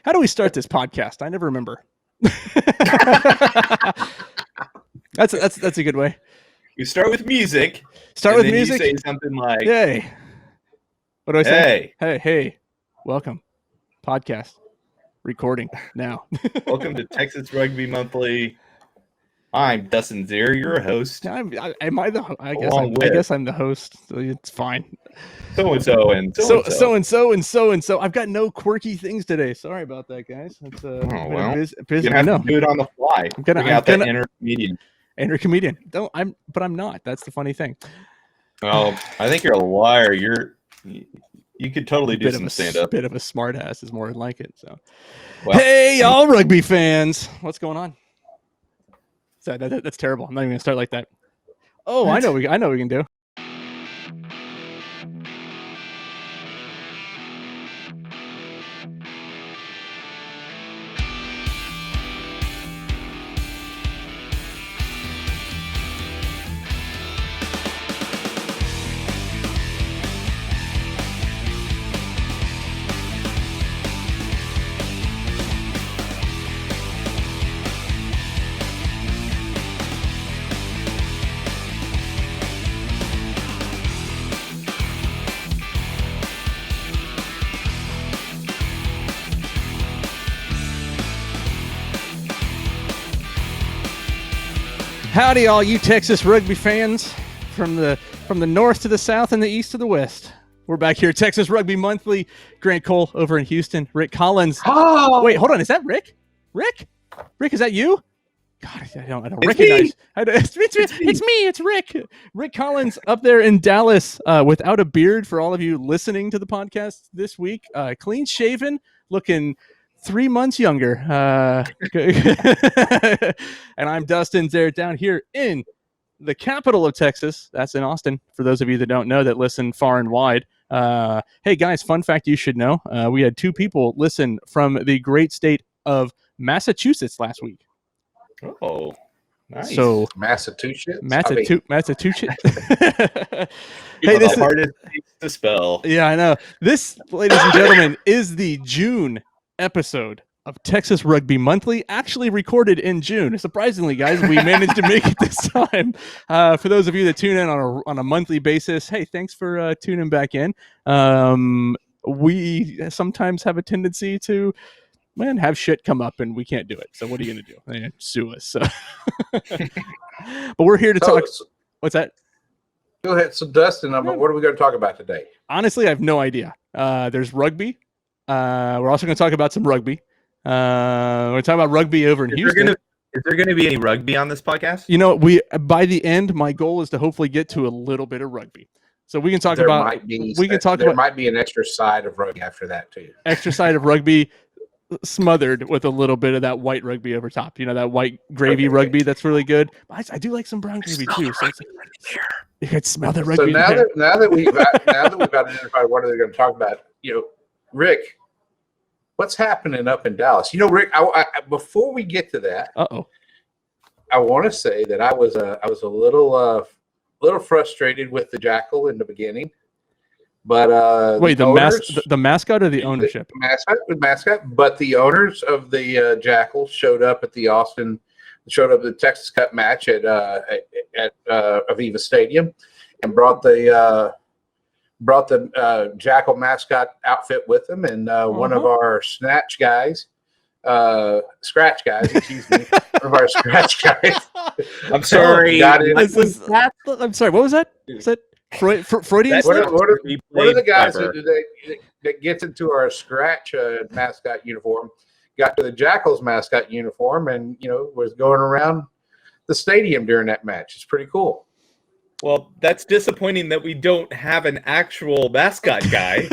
How do we start this podcast? I never remember. That's a good way. You start with music. Start with music. You say something like, "Hey." What do I say? Hey. Welcome. Podcast. Recording now. Welcome to Texas Rugby Monthly. I'm Dustin Zier, your host. Am I the host? I guess I'm the host. So it's fine. So and so. I've got no quirky things today. Sorry about that, guys. It's busy. You're gonna have to do it on the fly. I'm gonna that inner comedian. Inner comedian. But I'm not. That's the funny thing. Oh, I think you're a liar. You could totally do some stand-up. Bit of a smart ass is more like it. So, well, hey, y'all rugby fans, what's going on? That's terrible. I'm not even gonna start like that. Oh, I know we can do. Howdy, all you Texas rugby fans from the north to the south and the east to the west. We're back here, Texas Rugby Monthly. Grant Cole over in Houston. Rick Collins. Oh, wait, hold on. Is that Rick? Rick, is that you? God, I don't recognize. It's me. It's Rick. Rick Collins up there in Dallas without a beard. For all of you listening to the podcast this week, clean shaven, looking 3 months younger. And I'm Dustin Zier down here in the capital of Texas. That's in Austin. For those of you that don't know, that listen far and wide. Hey guys, fun fact you should know. We had 2 people listen from the great state of Massachusetts last week. Oh, nice. So Massachusetts. Massachusetts. Hey, this is the hardest to spell. Yeah, I know. This, ladies and gentlemen, is the June episode of Texas Rugby Monthly, actually recorded in June. Surprisingly, guys, we managed to make it this time. For those of you that tune in on a monthly basis, hey, thanks for tuning back in. We sometimes have a tendency to have shit come up and we can't do it. So what are you going to do? Sue us. So. But we're here to talk. What's that? Go ahead. So Dustin, what are we going to talk about today? Honestly, I have no idea. There's rugby. We're also going to talk about some rugby. We're going to talk about rugby over in Houston. Is there going to be any rugby on this podcast? You know, by the end, my goal is to hopefully get to a little bit of rugby. So we can talk there about. There might be an extra side of rugby after that too. Extra side of rugby, smothered with a little bit of that white rugby over top. You know, that white gravy rugby that's really good. I do like some brown gravy too. So you can smell the rugby. So now that we've identified what they're going to talk about, Rick, what's happening up in Dallas? Rick, I before we get to that, I want to say that I was a little frustrated with the Jackal in the beginning, but wait, the mascot or the ownership? The mascot, but the owners of the Jackal showed up at the Texas Cup match at Aviva Stadium, and brought the Jackal mascot outfit with them, and one of our scratch guys, one of our scratch guys. I'm sorry. I'm sorry. What was that? Is that Freudian? One of the guys that gets into our scratch mascot uniform got to the Jackals mascot uniform, and was going around the stadium during that match. It's pretty cool. Well, that's disappointing that we don't have an actual mascot guy.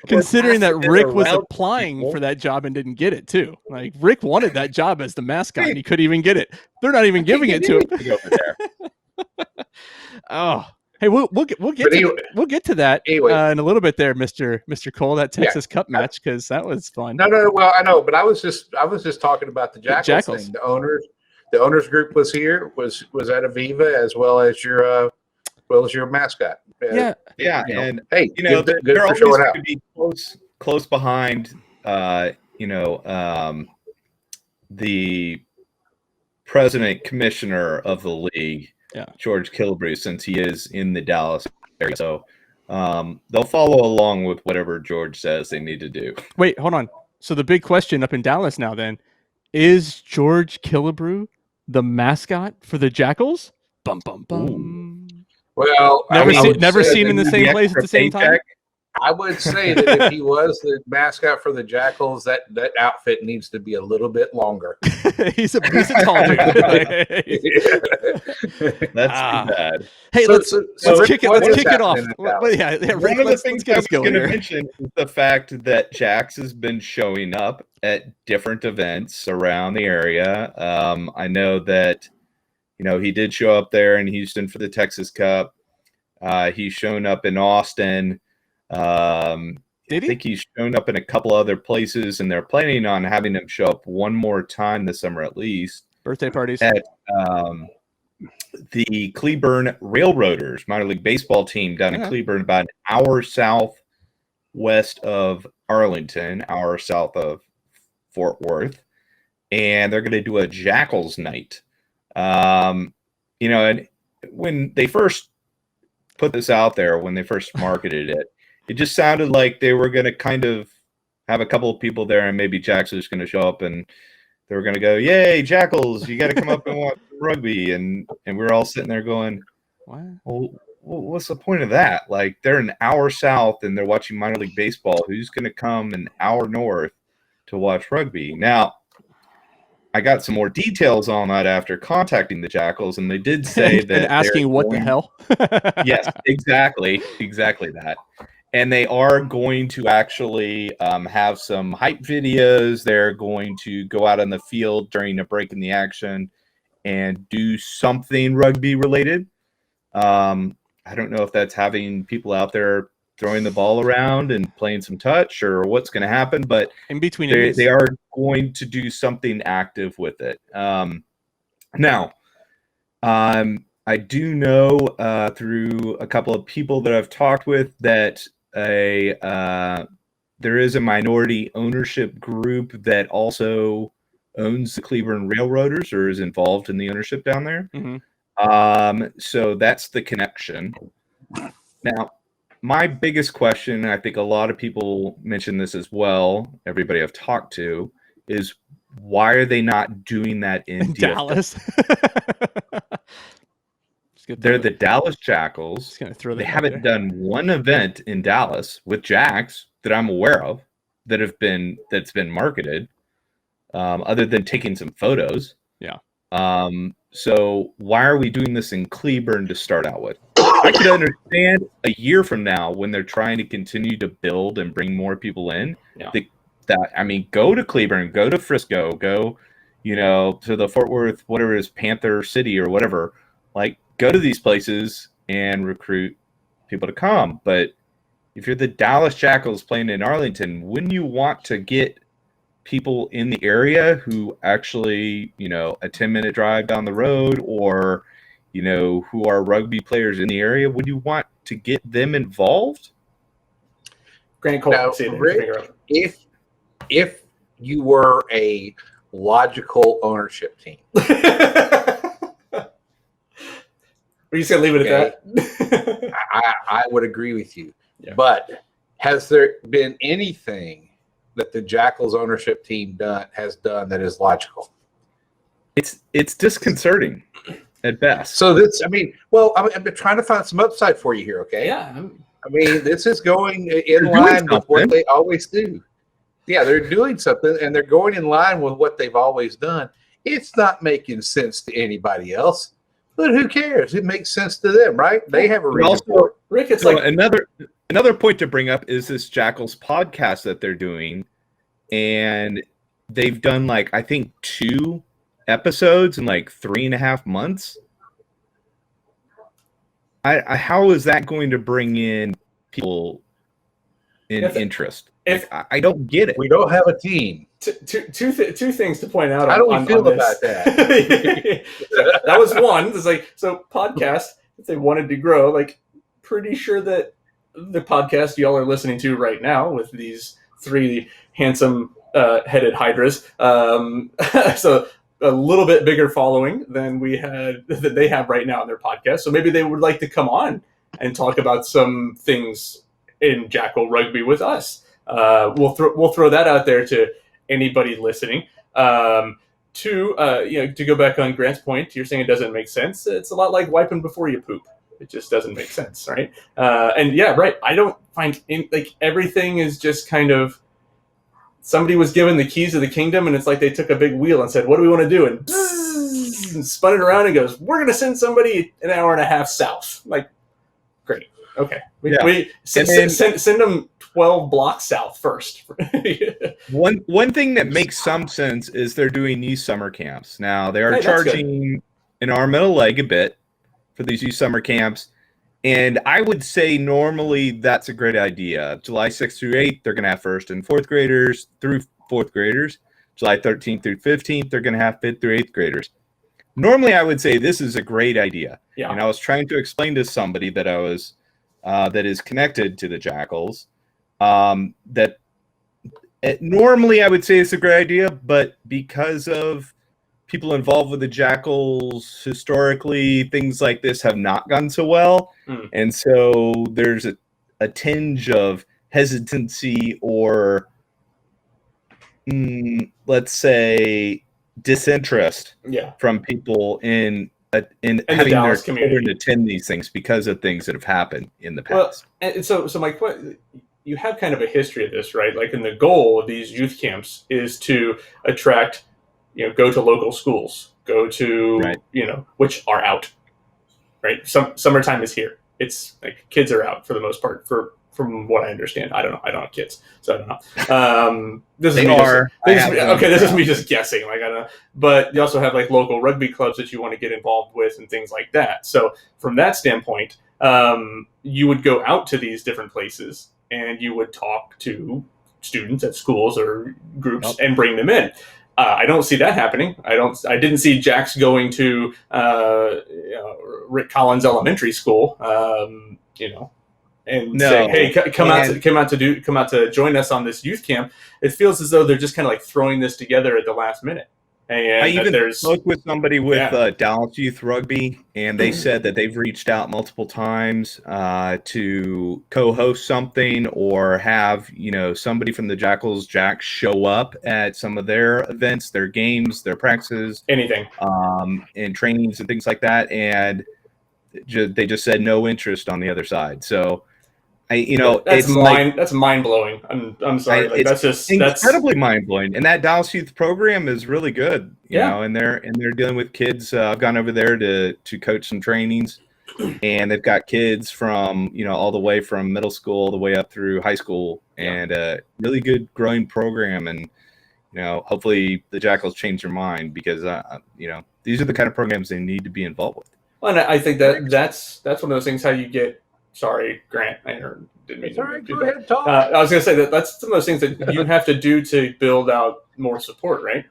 Considering that Rick was applying for that job and didn't get it too. Like Rick wanted that job as the mascot and he couldn't even get it. They're not even giving it to him. Oh, hey, we'll get to that anyway. In a little bit there, Mr. Cole, that Texas Cup match, because that was fun. No. Well, I know, but I was just talking about the Jackals thing. The owners group was here, was at Aviva, as well as your mascot. Yeah. And hey, they're always going to be close behind the president commissioner of the league, George Killebrew, since he is in the Dallas area. So they'll follow along with whatever George says they need to do. Wait, hold on. So the big question up in Dallas now then, is George Killebrew the mascot for the Jackals? Bum, bum, bum. Ooh. Well, never seen in the same place at the same time? I would say that if he was the mascot for the Jackals, that outfit needs to be a little bit longer. he's a tall dude. That's too bad. Hey, let's kick it off. One of the things I was going to mention is the fact that Jax has been showing up at different events around the area. I know that, he did show up there in Houston for the Texas Cup. He's shown up in Austin. I think he's shown up in a couple other places, and they're planning on having him show up one more time this summer at least. Birthday parties at the Cleburne Railroaders minor league baseball team down in Cleburne, about an hour southwest of Arlington, hour south of Fort Worth, and they're going to do a Jackals night. And when they first put this out there, when they first marketed it, it just sounded like they were going to kind of have a couple of people there, and maybe Jax was going to show up, and they were going to go, "Yay, Jackals! You got to come up and watch rugby." And we're all sitting there going, "Well, what's the point of that? Like, they're an hour south, and they're watching minor league baseball. Who's going to come an hour north to watch rugby?" Now, I got some more details on that after contacting the Jackals, and they did say that and asking what the hell. Yes, exactly that. And they are going to actually have some hype videos. They're going to go out on the field during a break in the action and do something rugby related. I don't know if that's having people out there throwing the ball around and playing some touch or what's going to happen, but in between they are going to do something active with it. Now, I do know through a couple of people that I've talked with that there is a minority ownership group that also owns the Cleburne Railroaders or is involved in the ownership down there. Mm-hmm. So that's the connection. Now, my biggest question, and I think a lot of people mention this as well, everybody I've talked to, is why are they not doing that in Dallas? They're the Dallas Jackals. They haven't done one event in Dallas with Jax that I'm aware of that's been marketed, other than taking some photos. Yeah. So why are we doing this in Cleburne to start out with? I could understand a year from now when they're trying to continue to build and bring more people in. Yeah. Go to Cleburne, go to Frisco, go, to the Fort Worth, whatever it is, Panther City or whatever. Like, go to these places and recruit people to come. But if you're the Dallas Jackals playing in Arlington, wouldn't you want to get people in the area who actually, a 10-minute drive down the road or, who are rugby players in the area? Would you want to get them involved? Grant Cole, now, Rick, if you were a logical ownership team. Are you just going to leave it at that? I would agree with you. Yeah. But has there been anything that the Jackals ownership team has done that is logical? It's disconcerting at best. So I'm trying to find some upside for you here, okay? Yeah. This is going in line with what they always do. Yeah, they're doing something, and they're going in line with what they've always done. It's not making sense to anybody else. But who cares? It makes sense to them, right? They have a reason for it. Rick, it's another point to bring up is this Jackals podcast that they're doing, and they've done I think 2 episodes in 3.5 months. How is that going to bring in people in interest? I don't get it. We don't have a team. Two things to point out. How do we feel about that? That was one. It's so podcasts, if they wanted to grow, pretty sure that the podcast y'all are listening to right now with these three handsome headed hydras. So a little bit bigger following than they have right now on their podcast. So maybe they would like to come on and talk about some things in Jackal Rugby with us. We'll throw that out there to anybody listening. To go back on Grant's point, you're saying it doesn't make sense. It's a lot like wiping before you poop. It just doesn't make sense, right? And yeah, right. I don't find everything is just kind of, somebody was given the keys of the kingdom, and it's like they took a big wheel and said, "What do we want to do?" And, and spun it around and goes, "We're going to send somebody an hour and a half south." Like, great, okay. We send them 12 blocks south first. One thing that makes some sense is they're doing youth summer camps. Now they are charging an arm and a leg a bit for these youth summer camps. And I would say normally that's a great idea. July 6th through 8th, they're going to have first and fourth graders through fourth graders. July 13th through 15th, they're going to have fifth through eighth graders. Normally, I would say this is a great idea. Yeah. And I was trying to explain to somebody that that is connected to the Jackals that normally I would say it's a great idea, but because of people involved with the Jackals historically, things like this have not gone so well. And so there's a tinge of hesitancy or let's say disinterest from people in having their children attend these things because of things that have happened in the past. Well, and so my question, you have kind of a history of this, right? Like, and the goal of these youth camps is to attract, go to local schools, go to, which are out, right? Summertime is here. It's like kids are out for the most part, from what I understand. I don't know. I don't have kids, so I don't know. This is me just guessing. Like, I don't know. But you also have like local rugby clubs that you want to get involved with and things like that. So from that standpoint, you would go out to these different places and you would talk to students at schools or groups and bring them in. I don't see that happening. I didn't see Jax going to Rick Collins Elementary School, and say, "Hey, come out to join us on this youth camp." It feels as though they're just kind of like throwing this together at the last minute. And I even spoke with somebody with Dallas Youth Rugby, and they said that they've reached out multiple times to co-host something or have somebody from the Jackals Jacks show up at some of their events, their games, their practices, anything, and trainings and things like that. And they just said no interest on the other side. So. That's mind blowing. I'm sorry. That's incredibly mind blowing. And that Dallas Youth program is really good. You know, and they're dealing with kids. I've gone over there to coach some trainings, and they've got kids from all the way from middle school all the way up through high school, and a really good growing program. And hopefully the Jackals change their mind because these are the kind of programs they need to be involved with. Well, and I think that's one of those things. How you get. Sorry, Grant. I didn't mean to do that. Ahead, talk. I was going to say that's some of those things that you have to do to build out more support, right?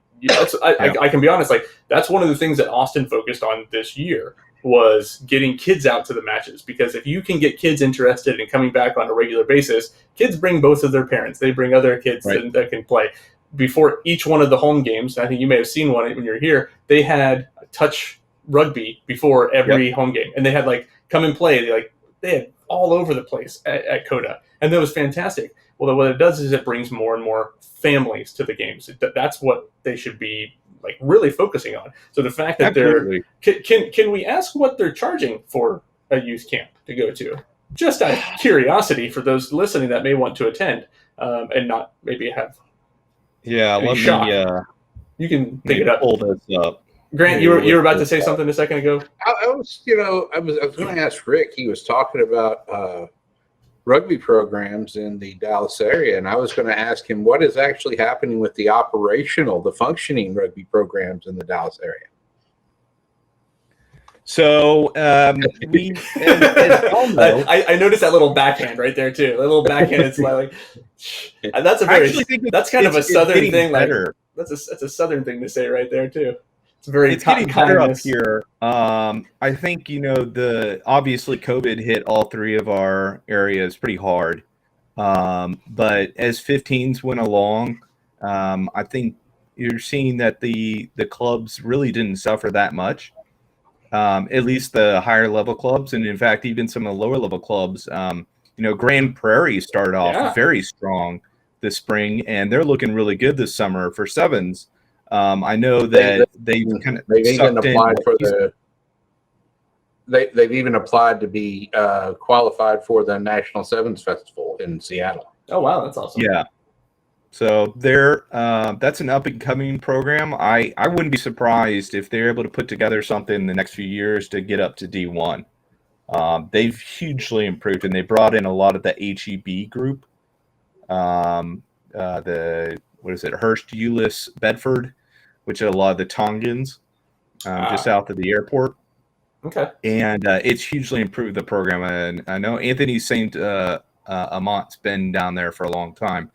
I can be honest. Like, that's one of the things that Austin focused on this year was getting kids out to the matches. Because if you can get kids interested in coming back on a regular basis, kids bring both of their parents. They bring other kids that can play. Before each one of the home games, I think you may have seen one when you were here, they had touch rugby before every home game. And they had come and play. They had all over the place at Coda, and that was fantastic. Well, what it does is it brings more and more families to the games. That's what they should be really focusing on. So the fact that can we ask what they're charging for a youth camp to go to? Just out of curiosity for those listening that may want to attend and not maybe have. Yeah, let me. You can pick it up. Pull this up. Grant, you were about to say something a second ago. I was going to ask Rick. He was talking about rugby programs in the Dallas area, and I was going to ask him what is actually happening with the functioning rugby programs in the Dallas area. So I noticed that little backhand right there too. A little backhand. It's that's kind of a southern thing. That's a southern thing to say right there too. It's getting better up here. I think obviously COVID hit all three of our areas pretty hard, But as 15s went along, I think you're seeing that the clubs really didn't suffer that much. At least the higher level clubs, and in fact, even some of the lower level clubs. Grand Prairie started off very strong this spring, and they're looking really good this summer for sevens. I know that they've even applied for they've even applied to be qualified for the National Sevens Festival in Seattle. Oh wow, that's awesome. Yeah. So that's an up and coming program. I wouldn't be surprised if they're able to put together something in the next few years to get up to D1. They've hugely improved, and they brought in a lot of the HEB group. Hurst, Euless, Bedford, which are a lot of the Tongans, just south of the airport. Okay. And it's hugely improved the program. And I know Anthony St. Amont's been down there for a long time.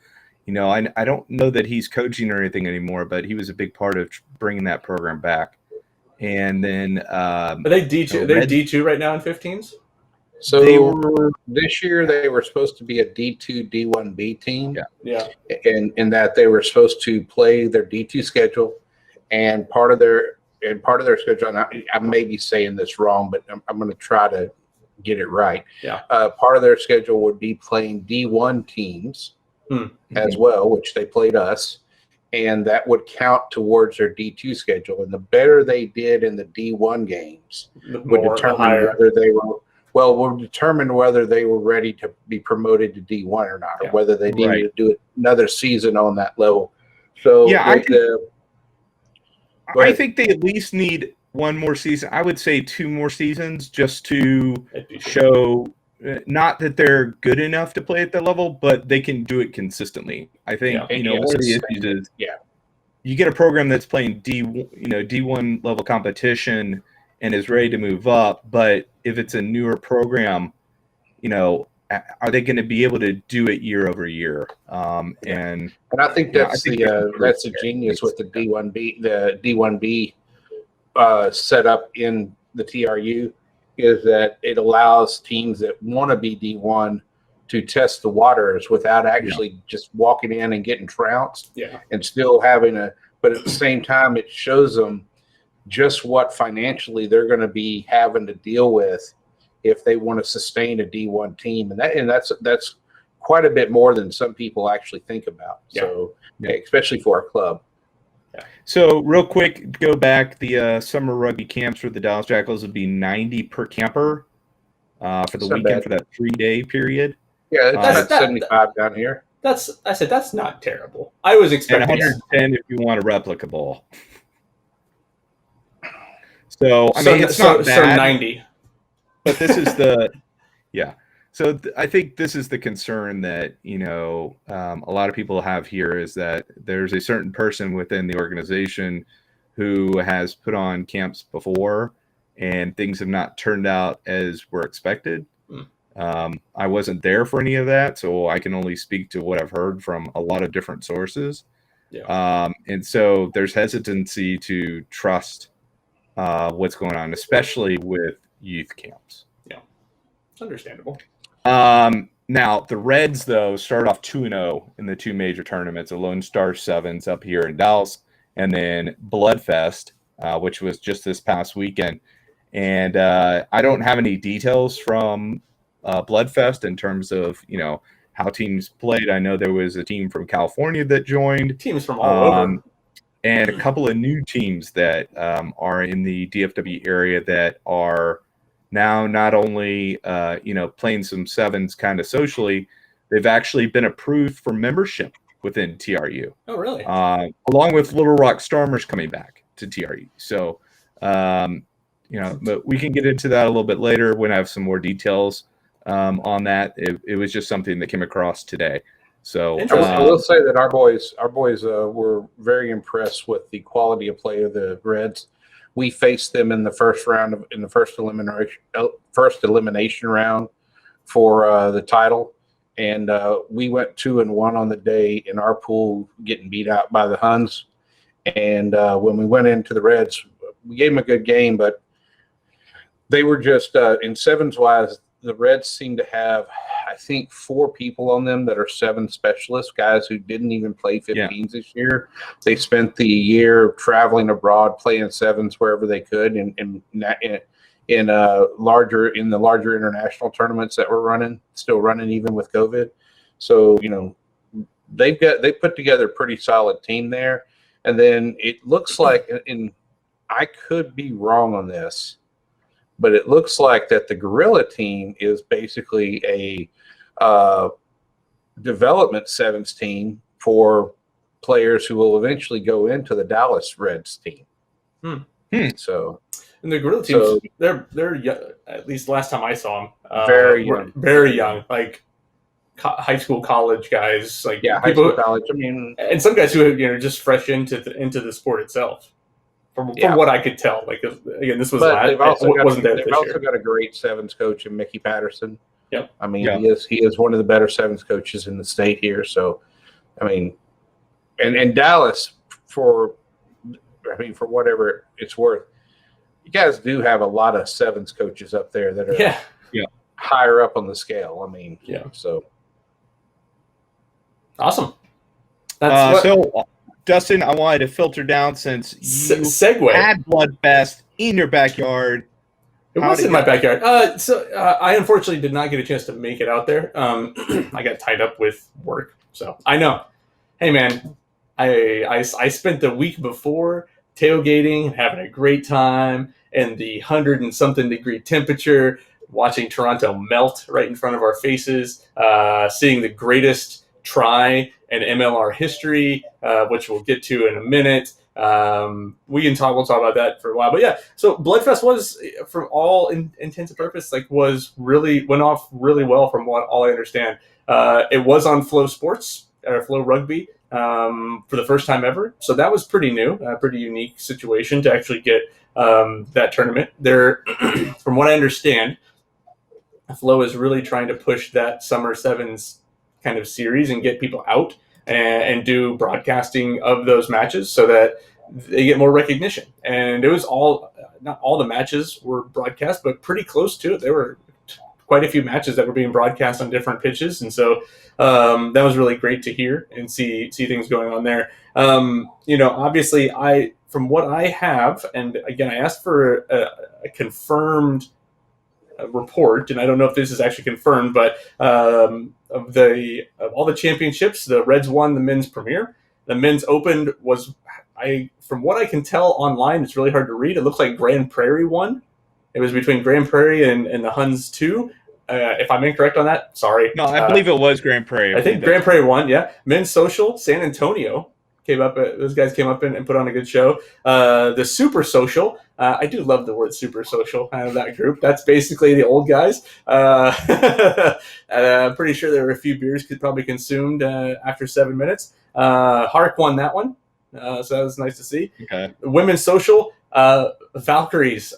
I don't know that he's coaching or anything anymore, but he was a big part of bringing that program back. And then are they D2? They're D2 right now in 15s. So this year they were supposed to be a D2 D1B team. Yeah. And in that they were supposed to play their D2 schedule, and part of their schedule. And I may be saying this wrong, but I'm going to try to get it right. Yeah. Part of their schedule would be playing D1 teams. As well, which they played us, and that would count towards their D2 schedule. And the better they did in the D1 games would determine whether they were ready to be promoted to D1 or not, or whether they needed to do another season on that level. So I think they at least need one more season. I would say 2 more seasons just to show. Not that they're good enough to play at that level, but they can do it consistently. I think one of the issues is you get a program that's playing D1 level competition and is ready to move up, but if it's a newer program, are they going to be able to do it year over year? And I think that's the genius with the D1B set up in the TRU. Is that it allows teams that want to be D1 to test the waters without actually just walking in and getting trounced, and still having but at the same time, it shows them just what financially they're going to be having to deal with if they want to sustain a D1 team, and that's quite a bit more than some people actually think about. So, especially for our club. So real quick, go back. The summer rugby camps for the Dallas Jackals would be $90 per camper for the weekend for that 3-day period. Yeah, that's 75 down here. That's not terrible. I was expecting 110 if you want a replica ball. So it's not bad. So 90. But this is So I think this is the concern that, a lot of people have here is that there's a certain person within the organization who has put on camps before and things have not turned out as were expected. I wasn't there for any of that, so I can only speak to what I've heard from a lot of different sources. And so there's hesitancy to trust what's going on, especially with youth camps. Yeah, it's understandable. Now the Reds though started off 2-0 in the 2 major tournaments, the Lonestar Sevens up here in Dallas, and then Bloodfest, which was just this past weekend. And I don't have any details from Bloodfest in terms of how teams played. I know there was a team from California that joined, teams from all over, and a couple of new teams that are in the DFW area that are now not only playing some sevens kind of socially, they've actually been approved for membership within TRU. Oh, really? Along with Little Rock Stormers coming back to TRU. So, but we can get into that a little bit later when I have some more details on that. It was just something that came across today. So I will say that our boys were very impressed with the quality of play of the Reds. We faced them in the first round in the first elimination round for the title, and we went 2-1 on the day in our pool, getting beat out by the Huns. And when we went into the Reds, we gave them a good game, but they were just in sevens wise. the Reds seem to have, I think, 4 people on them that are 7 specialists, guys who didn't even play 15s this year. They spent the year traveling abroad, playing 7s wherever they could, in the larger international tournaments that we're still running even with COVID. So they put together a pretty solid team there. And then it looks like, and I could be wrong on this, but it looks like that the Gorilla team is basically a development 7s team for players who will eventually go into the Dallas Reds team. So, and the Gorilla teams, they're young, at least last time I saw them, very young, like high school, college guys, like high school, college. I mean, and some guys who are just fresh into the sport itself. From what I could tell, like again, this was they've also got a great 7s coach in Mickey Patterson. Yep. I mean, he is one of the better 7s coaches in the state here. So, I mean, and Dallas, for whatever it's worth, you guys do have a lot of 7s coaches up there that are higher up on the scale. I mean, so awesome. So, Dustin, I wanted to filter down since you had Bloodfest in your backyard. It was in my backyard. I unfortunately did not get a chance to make it out there. I got tied up with work. So I know. Hey, man, I spent the week before tailgating and having a great time in the 100-and-something degree temperature, watching Toronto melt right in front of our faces, seeing the greatest try in MLR history, which we'll get to in a minute. We'll talk about that for a while, but so Bloodfest was, for all intents and purposes, went off really well from all I understand. It was on Flow Sports or Flow Rugby for the first time ever, so that was pretty new, a pretty unique situation to actually get that tournament there. From what I understand, Flow is really trying to push that Summer Sevens kind of series and get people out and do broadcasting of those matches so that they get more recognition. And it was not all the matches were broadcast, but pretty close to it. There were quite a few matches that were being broadcast on different pitches. And so that was really great to hear and see things going on there. Obviously from what I have, and again, I asked for a confirmed report, and I don't know if this is actually confirmed, but of all the championships, the Reds won the men's premier. The men's open was, from what I can tell online, it's really hard to read. It looks like Grand Prairie won. It was between Grand Prairie and the Huns 2. If I'm incorrect on that, sorry. No, I believe it was Grand Prairie. I think Grand Prairie won, yeah. Men's social, San Antonio came up. Those guys came up and put on a good show. The Super Social, I do love the word Super Social out of that group. That's basically the old guys. I'm pretty sure there were a few beers probably consumed after 7 minutes. Hark won that one, so that was nice to see. Okay. Women's Social, Valkyries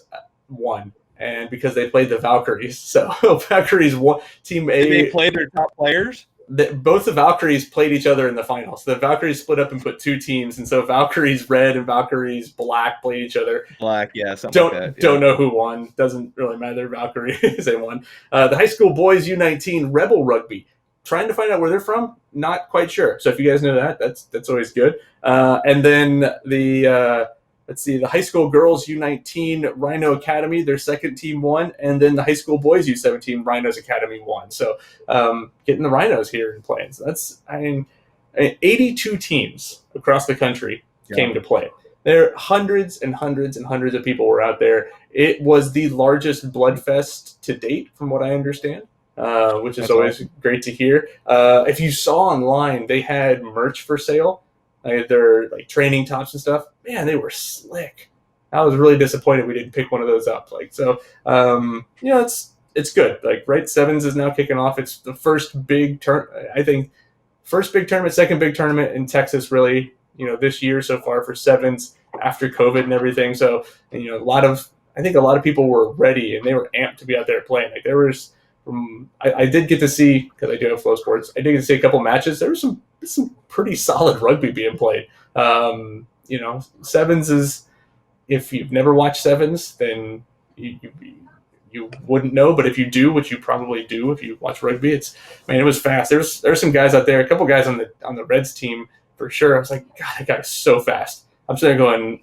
won, and because they played the Valkyries, so Valkyries won. Team A. Did they play their top players? Both the Valkyries played each other in the finals. The Valkyries split up and put 2 teams, and so Valkyries Red and Valkyries Black played each other. Black, yeah. Don't know who won. Doesn't really matter. Valkyries, they won. The high school boys U19 Rebel Rugby. Trying to find out where they're from. Not quite sure. So if you guys know that, that's always good. And then the high school girls U19 Rhino Academy, their second team won, and then the high school boys U17 Rhinos Academy won. So getting the Rhinos here and playing. So that's 82 teams across the country came to play. There hundreds and hundreds and hundreds of people were out there. It was the largest Bloodfest to date, from what I understand. Which is always great to hear. If you saw online, they had merch for sale. Their training tops and stuff. Man, they were slick. I was really disappointed we didn't pick one of those up. It's good. Right, Sevens is now kicking off. It's the first big first big tournament, second big tournament in Texas, really. This year so far for Sevens after COVID and everything. So, I think a lot of people were ready and they were amped to be out there playing. There was. I did get to see, because I do have Flow Sports, I did get to see a couple matches. There was some pretty solid rugby being played. Sevens is, if you've never watched Sevens, then you you wouldn't know, but if you do, which you probably do if you watch rugby, it was fast. There's some guys out there, a couple guys on the Reds team for sure. I was like, God, that guy is so fast. I'm sitting there going,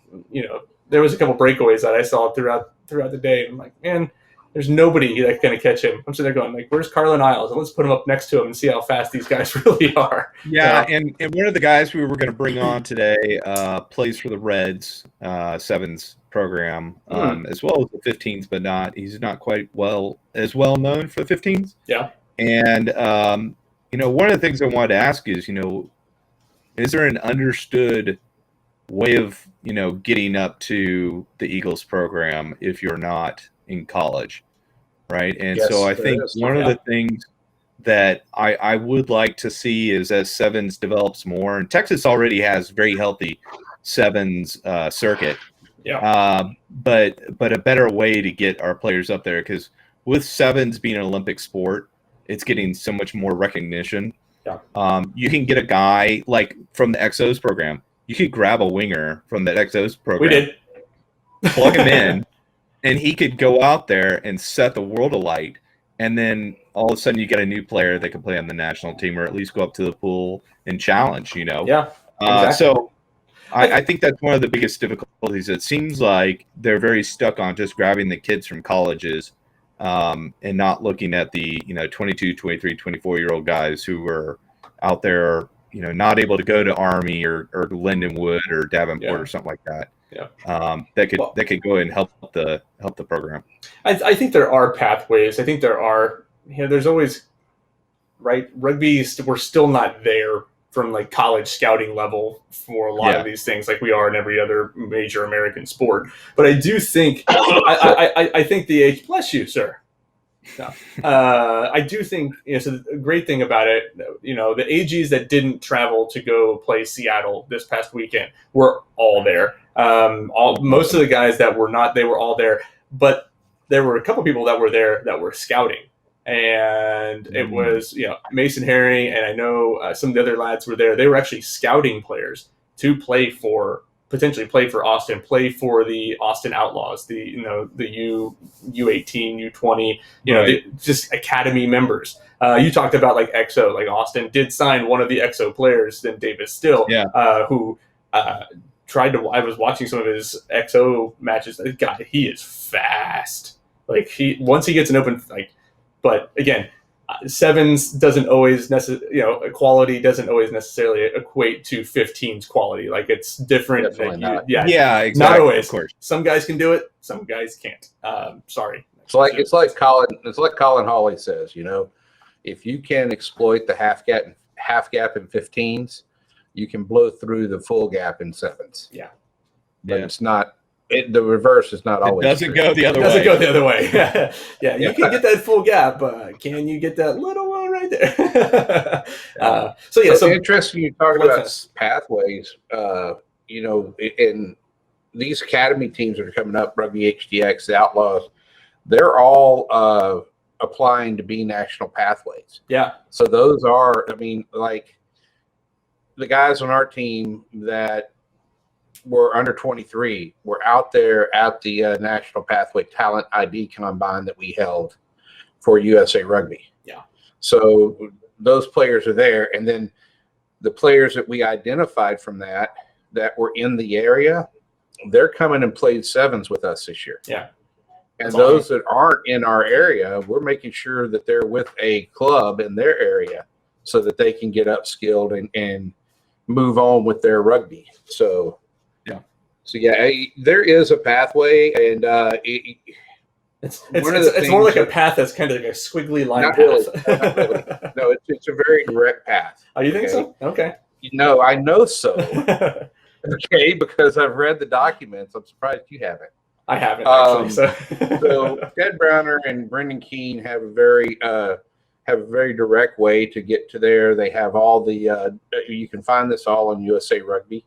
there was a couple breakaways that I saw throughout the day. And I'm like, man, there's nobody that's going to catch him. I'm sitting there going, like, where's Carlin Isles? And let's put him up next to him and see how fast these guys really are. Yeah, and one of the guys we were going to bring on today plays for the Reds sevens program, as well as the 15s, but he's not quite as well known for the 15s. Yeah. And, one of the things I wanted to ask is, is there an understood way of, getting up to the Eagles program if you're not in college, right? And yes, so I think one of the things that I would like to see is as sevens develops more, and Texas already has very healthy sevens circuit, but a better way to get our players up there, because with sevens being an Olympic sport, it's getting so much more recognition. Yeah. You can get a guy like from the XOs program. You could grab a winger from the XOs program. We did. Plug him in, and he could go out there and set the world alight. And then all of a sudden you get a new player that can play on the national team, or at least go up to the pool and challenge, Yeah. Exactly. So I think that's one of the biggest difficulties. It seems like they're very stuck on just grabbing the kids from colleges and not looking at the 22, 23, 24-year-old guys who are out there, not able to go to Army or Lindenwood or Davenport or something like that. Yeah. That could go and help the program. I think there are pathways. I think there are. There's always rugby. We're still not there from like college scouting level for a lot of these things, like we are in every other major American sport. But I do think I think the age. Bless you, sir. No. I do think so the great thing about it, the AGs that didn't travel to go play Seattle this past weekend were all there. Most of the guys that were not, they were all there, but there were a couple people that were there that were scouting, and it was Mason Herring, and I know some of the other lads were there. They were actually scouting players to potentially play for Austin, play for the Austin Outlaws, the U18, U20, just academy members. You talked about like XO, like Austin did sign one of the XO players, then Davis Still, who tried to. I was watching some of his XO matches. God, he is fast. Like once he gets an open, but again. Sevens doesn't always quality doesn't always necessarily equate to 15's quality. Like it's different. Exactly. Not always. Of course. Some guys can do it. Some guys can't. Sorry. It's like Colin Hawley says. If you can exploit the half gap in 15's, you can blow through the full gap in sevens. Yeah. But it's not. The reverse is not always. It doesn't go the other way. Doesn't go the other way. You can get that full gap, but can you get that little one right there? So interesting. You talk about pathways. In these academy teams that are coming up, Rugby HDX, the Outlaws, they're all applying to be national pathways. Yeah. So those are, like the guys on our team that were under 23 were out there at the National Pathway Talent ID Combine that we held for USA Rugby. Yeah. So those players are there. And then the players that we identified from that were in the area, they're coming and played sevens with us this year. Yeah. And those that aren't in our area, we're making sure that they're with a club in their area so that they can get upskilled and move on with their rugby. So there is a pathway, and it's more like a path that's kind of like a squiggly line path. Not really. No, it's a very direct path. Oh, you think so? Okay. No, I know so. Okay, because I've read the documents. I'm surprised you haven't. I haven't actually. So Ted Browner and Brendan Keene have a very direct way to get to there. They have all the you can find this all on USA Rugby.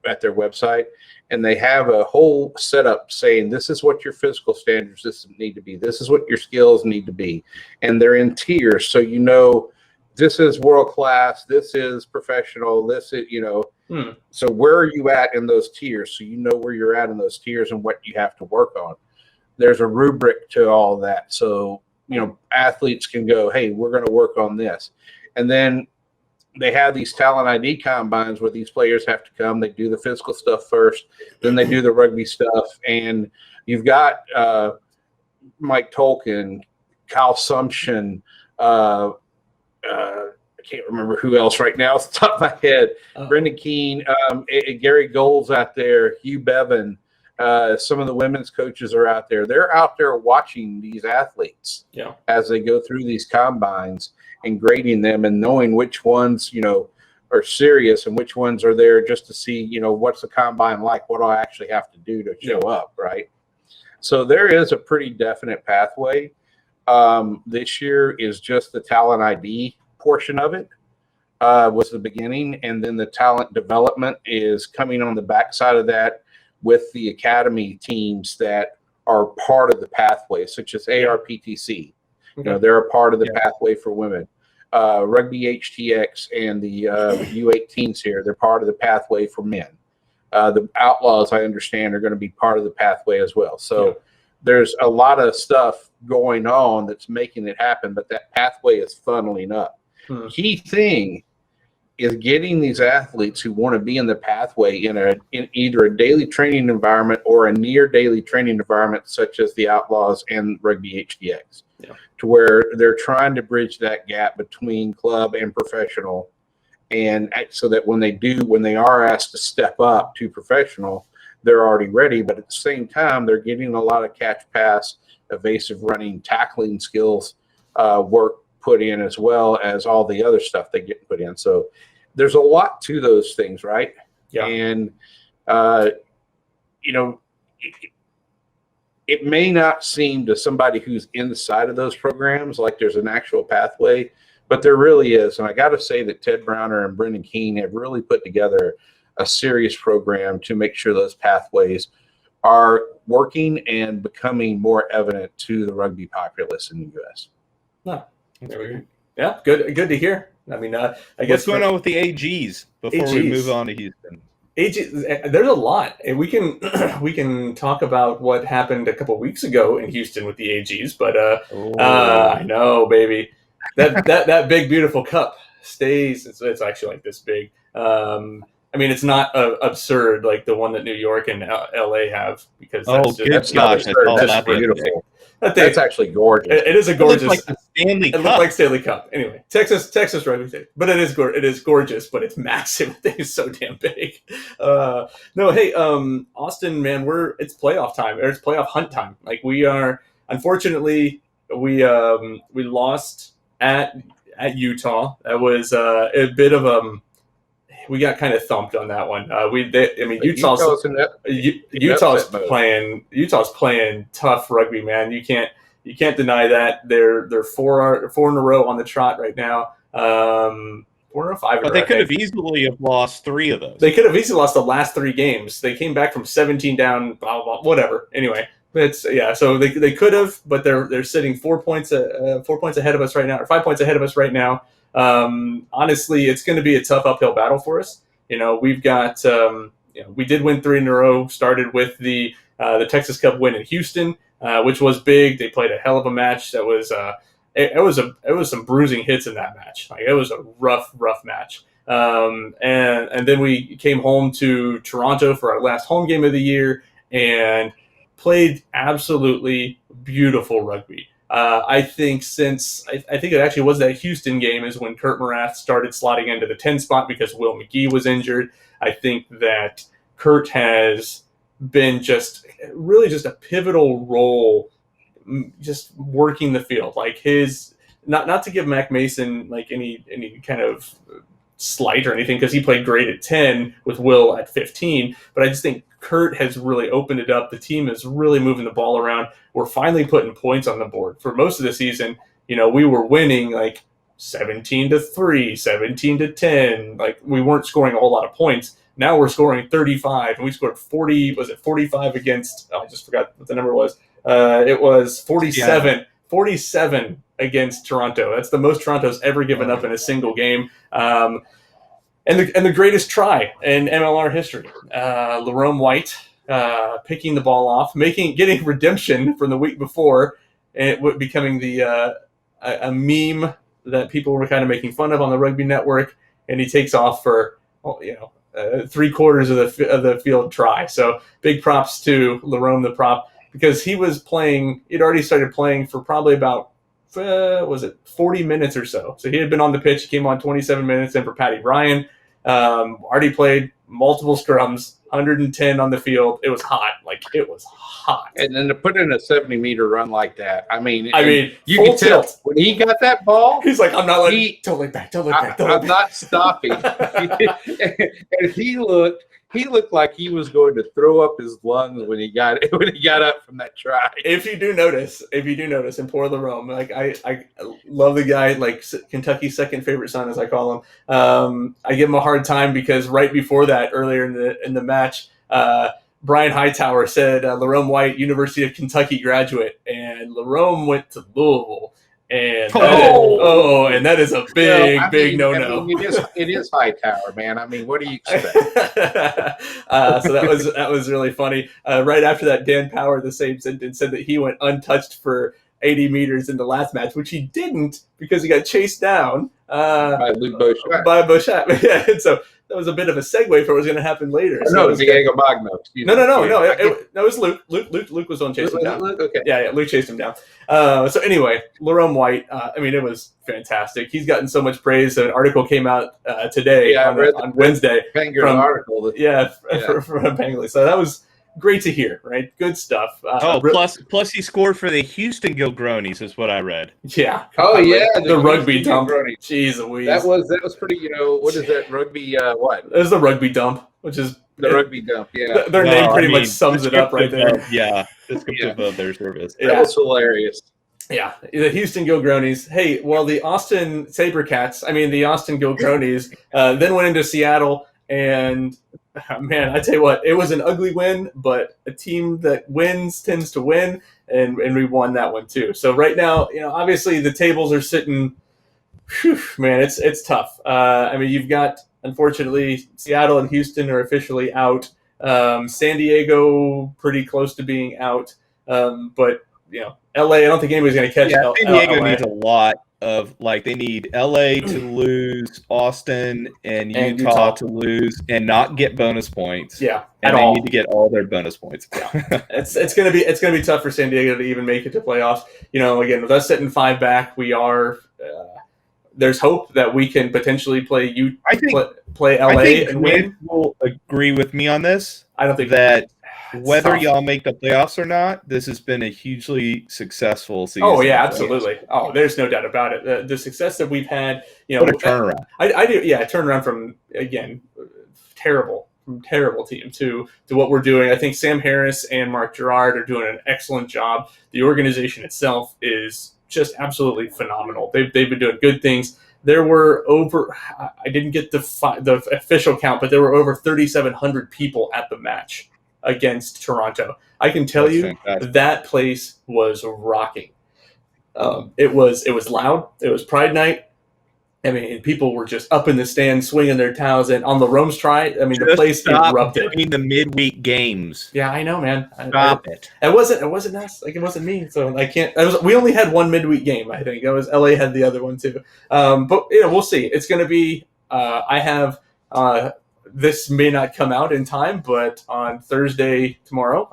At their website, and they have a whole setup saying this is what your physical standards need to be, this is what your skills need to be, and they're in tiers, so this is world class, this is professional, this is so where are you at in those tiers, so where you're at in those tiers and what you have to work on. there's a rubric to all of that. So, athletes can go, hey, we're going to work on this. And then they have these talent ID combines where these players have to come. They do the physical stuff first, then they do the rugby stuff. And you've got Mike Tolkien, Kyle Sumption, I can't remember who else right now off the top of my head. Brendan Keene, Gary Gold's out there, Hugh Bevan. Some of the women's coaches are out there. They're out there watching these athletes as they go through these combines and grading them and knowing which ones, are serious and which ones are there just to see, what's the combine like, what do I actually have to do to show up, right? So there is a pretty definite pathway. This year is just the talent ID portion of it was the beginning, and then the talent development is coming on the backside of that with the academy teams that are part of the pathway, such as ARPTC. They're a part of the pathway for women. Rugby HTX and the U18s here, they're part of the pathway for men. The Outlaws, I understand, are going to be part of the pathway as well. So there's a lot of stuff going on that's making it happen, but that pathway is funneling up. Key thing is getting these athletes who want to be in the pathway in either a daily training environment or a near daily training environment, such as the Outlaws and Rugby HTX, to where they're trying to bridge that gap between club and professional. And so that when they are asked to step up to professional, they're already ready. But at the same time, they're getting a lot of catch pass, evasive running, tackling skills work put in, as well as all the other stuff they get put in. So there's a lot to those things, right? And it may not seem to somebody who's inside of those programs like there's an actual pathway, but there really is. And I got to say that Ted Browner and Brendan Keene have really put together a serious program to make sure those pathways are working and becoming more evident to the rugby populace in the U.S. There we go. Yeah, good to hear. I mean, I guess what's going on with the AGs before we move on to Houston? There's a lot, and we can talk about what happened a couple of weeks ago in Houston with the AGs. But I know, baby, that big beautiful cup stays. It's actually like this big. I mean, it's not absurd like the one that New York and LA have, because that's beautiful. That's actually gorgeous. It is a gorgeous. It looks like the Stanley Cup. It looked like Stanley Cup. Anyway, Texas Rugby State, but it is gorgeous, but it's massive. The thing is so damn big. No, hey, Austin, man, it's playoff time, or it's playoff hunt time. Like, we are, unfortunately, we lost at Utah. That was a bit of we got kind of thumped on that one. Utah's playing tough rugby, man. You can't deny that. They're four in a row on the trot right now. 4 or 5. But they could have easily have lost 3 of those. They could have easily lost the last 3 games. They came back from 17 down. Blah blah blah. Whatever. Anyway, so they could have, but they're sitting 4 points ahead of us right now, or 5 points ahead of us right now. Honestly, it's going to be a tough uphill battle for us. We've got, we did win 3 in a row, started with the Texas Cup win in Houston, which was big. They played a hell of a match. That was, it was some bruising hits in that match. Like, it was a rough match. And then we came home to Toronto for our last home game of the year and played absolutely beautiful rugby. I think it actually was that Houston game is when Kurt Morath started slotting into the 10 spot because Will McGee was injured. I think that Kurt has been just a pivotal role, just working the field. Like, his, not to give Mac Mason like any kind of slight or anything, because he played great at 10 with Will at 15, but I just think Kurt has really opened it up. The team is really moving the ball around. We're finally putting points on the board. For most of the season, we were winning like 17-3, 17-10. Like, we weren't scoring a whole lot of points. Now we're scoring 35, and we scored 40. Was it 45 against? Oh, I just forgot what the number was. It was 47. Yeah. 47 against Toronto. That's the most Toronto's ever given up in a single game. And the greatest try in MLR history. Lerome White picking the ball off, getting redemption from the week before, and becoming a meme that people were kind of making fun of on the Rugby Network, and he takes off for 3/4 of the field try. So big props to Lerome, the prop, because he was playing. He'd already started playing for probably about 40 minutes or so. So he had been on the pitch. He came on 27 minutes in for Paddy Ryan. Already played multiple scrums, 110 on the field. It was hot. It was hot. And then to put in a 70-meter run like that, I mean, you can tell when he got that ball, he's like, I'm not letting. Don't look back. I'm not stopping. And he looked like he was going to throw up his lungs when he got up from that try. If you do notice, and poor Lerome, I love the guy, Kentucky's second favorite son, as I call him. I give him a hard time because right before that, earlier in the match, Brian Hightower said Lerome White, University of Kentucky graduate, and Lerome went to Louisville. And that is a big no-no. It is Hightower, man. I mean, what do you expect? So that was really funny. Right after that, Dan Power, the same sentence, said that he went untouched for 80 meters in the last match, which he didn't because he got chased down by Luke Beauchamp. By Beauchamp. Yeah, and so that was a bit of a segue for what was going to happen later. No, it was Diego Magno. No. It was Luke. Luke was on chasing him down. Okay. Yeah, Luke chased him down. So anyway, Lerome White, it was fantastic. He's gotten so much praise. An article came out today on Wednesday. Article. From Pangolin. So that was great to hear, right? Good stuff. Plus he scored for the Houston Gilgronis is what I read. Yeah. Oh yeah, the rugby dump. Jeez Louise. That was pretty. What is that rugby? What? It was the rugby dump, which is the rugby dump. Yeah. Their name pretty much sums it up right there. Descriptive of their service. That was hilarious. Yeah, the Houston Gilgronis. Hey, well, the Austin Gilgronis, then went into Seattle, and man, I tell you what, it was an ugly win, but a team that wins tends to win, and we won that one too. So right now, obviously the tables are sitting. Whew, man, it's tough. You've got, unfortunately, Seattle and Houston are officially out. San Diego pretty close to being out, but LA. I don't think anybody's going to catch. San Diego needs a lot of they need LA to lose, Austin and Utah to lose and not get bonus points. Yeah, and they need to get all their bonus points. Yeah. it's gonna be tough for San Diego to even make it to playoffs. Again, with us sitting 5 back, we are. There's hope that we can potentially play play LA and win. Will agree with me on this. I don't think that. Whether y'all make the playoffs or not, this has been a hugely successful season. Oh yeah, absolutely. Oh, there's no doubt about it. The success that we've had, what a turnaround. I do. Yeah, a turnaround from terrible team to what we're doing. I think Sam Harris and Mark Gerard are doing an excellent job. The organization itself is just absolutely phenomenal. They've been doing good things. There were I didn't get the official count, but there were over 3,700 people at the match against Toronto. I can tell you that place was rocking. It was loud. It was Pride Night. People were just up in the stand swinging their towels, and on the Rome's try, the place erupted. In the midweek games. Yeah, I know, man. Stop it. It wasn't us. It wasn't me. So I can't. We only had one midweek game. I think it was LA had the other one too. But we'll see. It's going to be. I have. This may not come out in time, but on Thursday tomorrow,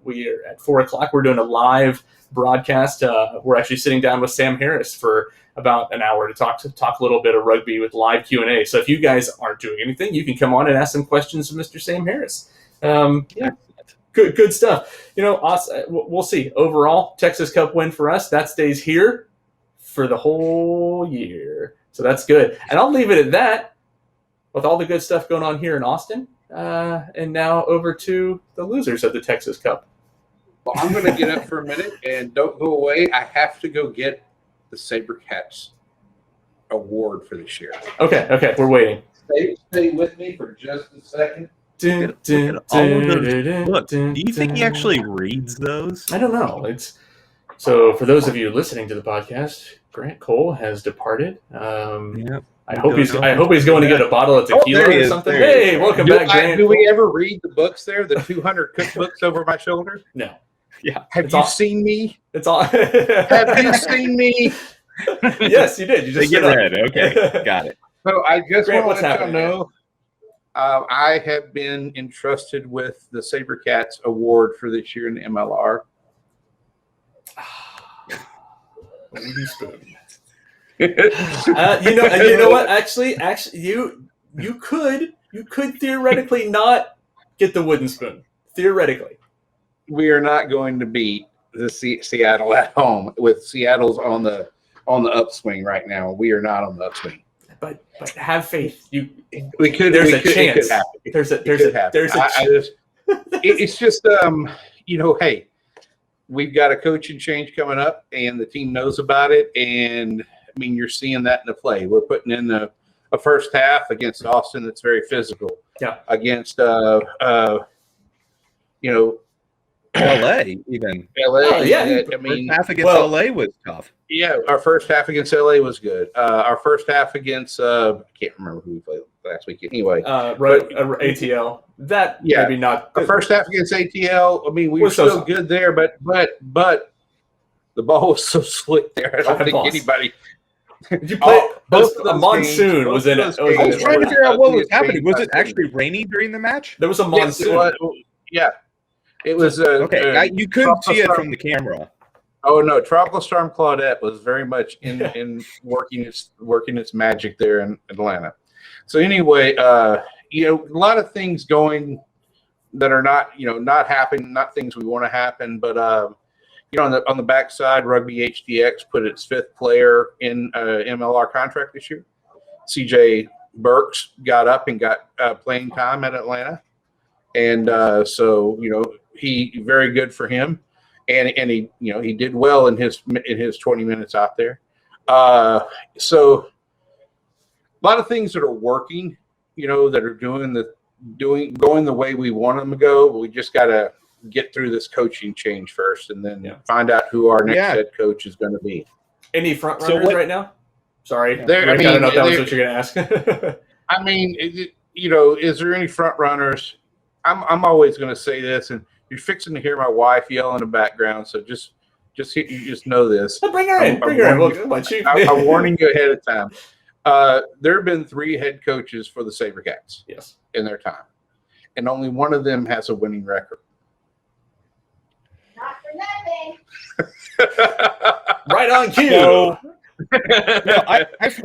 we are at 4:00. We're doing a live broadcast. We're actually sitting down with Sam Harris for about an hour to talk a little bit of rugby with live Q&A. So if you guys aren't doing anything, you can come on and ask some questions of Mr. Sam Harris. Good stuff. We'll see. Overall, Texas Cup win for us. That stays here for the whole year. So that's good. And I'll leave it at that. With all the good stuff going on here in Austin, and now over to the losers of the Texas Cup. Well, I'm going to get up for a minute, and don't go away. I have to go get the SaberCats award for this year. Okay, we're waiting. Stay with me for just a second. Look, do you think he actually reads those? I don't know. So for those of you listening to the podcast, Grant Cole has departed. I hope he's going to get a bottle of tequila or something. Hey, welcome back, Grant. Do we ever read the books there? The 200 cookbooks over my shoulder? No. Yeah. Have you seen me? It's all. Have you seen me? Yes, you did. You just get read. Okay, got it. So I just Grant, want to let you know, I have been entrusted with the SaberCats Award for this year in the MLR. Wooden spoon. You know what? Actually, you could theoretically not get the wooden spoon. Theoretically, we are not going to beat the Seattle at home. With Seattle's on the upswing right now. We are not on the upswing. But have faith. We could. There's a chance. There's a chance. It's just hey, we've got a coaching change coming up, and the team knows about it. And I mean, you're seeing that in the play. We're putting in a first half against Austin that's very physical. Yeah. Against LA even. LA, yeah. I mean, half against LA was tough. Yeah, our first half against LA was good. Our first half against I can't remember who we played last week. Anyway, ATL. Maybe not. Our first half against ATL. I mean, we were still good there, but the ball was so slick there. I don't think anybody. Did you play? A monsoon was in it. I was trying to figure out what was happening. Was it actually raining during the match? There was a monsoon. Yeah. It was okay. You couldn't see it from the camera. Oh no, Tropical Storm Claudette was very much in working its magic there in Atlanta. So anyway, a lot of things going that are not happening, not things we want to happen, but on the backside, Rugby HDX put its 5th player in MLR contract this year. CJ Burks got up and got playing time at Atlanta, and so he very good for him, and he he did well in his 20 minutes out there. So a lot of things that are working, that are going the way we want them to go. But we just got to get through this coaching change first, and then find out who our next head coach is going to be. Any front runners right now? Sorry, I don't know if that was what you're going to ask. I mean, is there any front runners? I'm always going to say this, and you're fixing to hear my wife yell in the background, so just know this. Bring her in. I'm warning you ahead of time. There have been 3 head coaches for the SaberCats. Yes, in their time, and only one of them has a winning record. Not for nothing. Right on cue. No, I've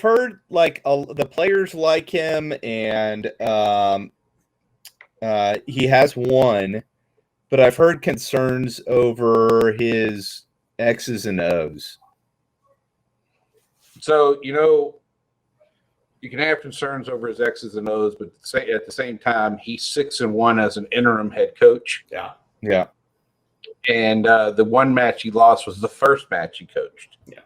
heard like the players like him, and he has won, but I've heard concerns over his X's and O's. So you can have concerns over his X's and O's, but at the same time, he's 6-1 as an interim head coach. Yeah. And the one match he lost was the first match he coached. Yeah.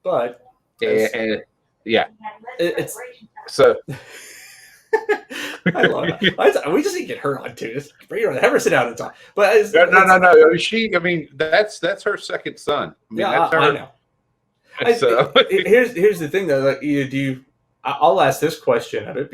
But it's so. I love it. We just need to get her on too. Just bring her on. Have her sit down and talk. But no. She. I mean, that's her second son. I mean, I know. So. Here's the thing though. Like, I'll ask this question of it.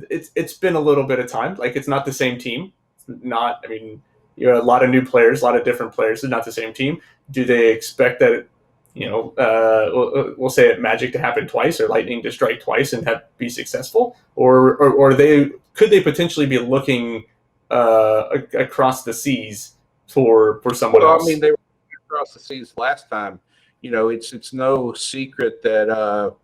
It's been a little bit of time. Like, it's not the same team. It's not. I mean, a lot of new players, a lot of different players. It's not the same team. Do they expect that? We'll say it Magic to happen twice, or Lightning to strike twice and be successful, or could they potentially be looking across the seas for someone else? I mean, they were across the seas last time. It's no secret that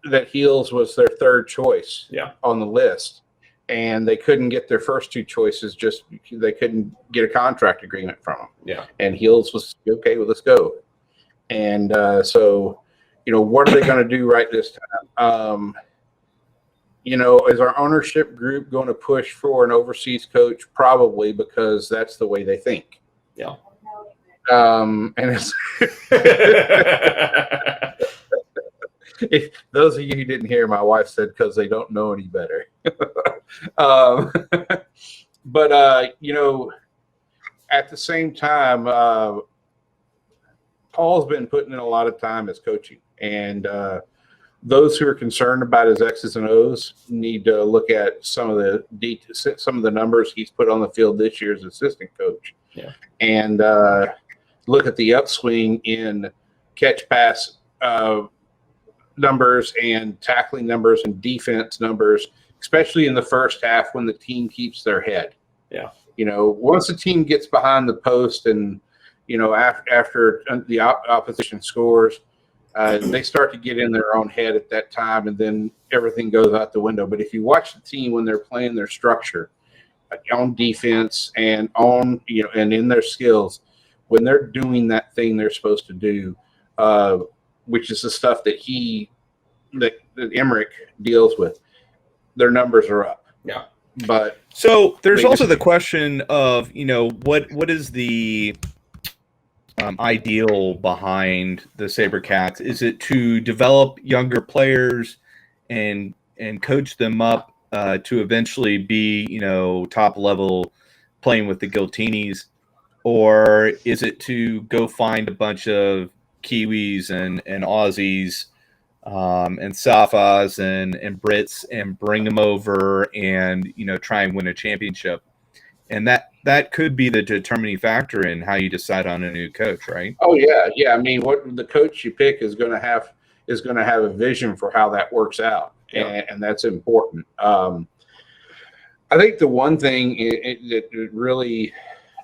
that Heels was their 3rd choice on the list, and they couldn't get their first 2 choices. Just they couldn't get a contract agreement from them. Yeah, and Heels was okay. Well, let's go. And so, what are they going to do right this time? Is our ownership group going to push for an overseas coach? Probably, because that's the way they think. Yeah. And it's if those of you who didn't hear, my wife said because they don't know any better. But at the same time, Paul's been putting in a lot of time as coaching, And those who are concerned about his X's and O's need to look at some of the numbers he's put on the field this year as assistant coach. Yeah. And look at the upswing in catch pass numbers and tackling numbers and defense numbers, especially in the first half when the team keeps their head. Yeah. Once the team gets behind the post and, after the opposition scores, they start to get in their own head at that time, and then everything goes out the window. But if you watch the team when they're playing their structure on defense and on, and in their skills, when they're doing that thing they're supposed to do, which is the stuff that Emmerich deals with, their numbers are up. Yeah. But so there's also the question of, what is the ideal behind the SaberCats? Is it to develop younger players and coach them up to eventually be, top level playing with the Giltinis? Or is it to go find a bunch of Kiwis and Aussies and Safas and Brits and bring them over and, try and win a championship? And that could be the determining factor in how you decide on a new coach, right? Oh yeah, yeah. I mean, what the coach you pick is going to have a vision for how that works out, and that's important. I think the one thing that really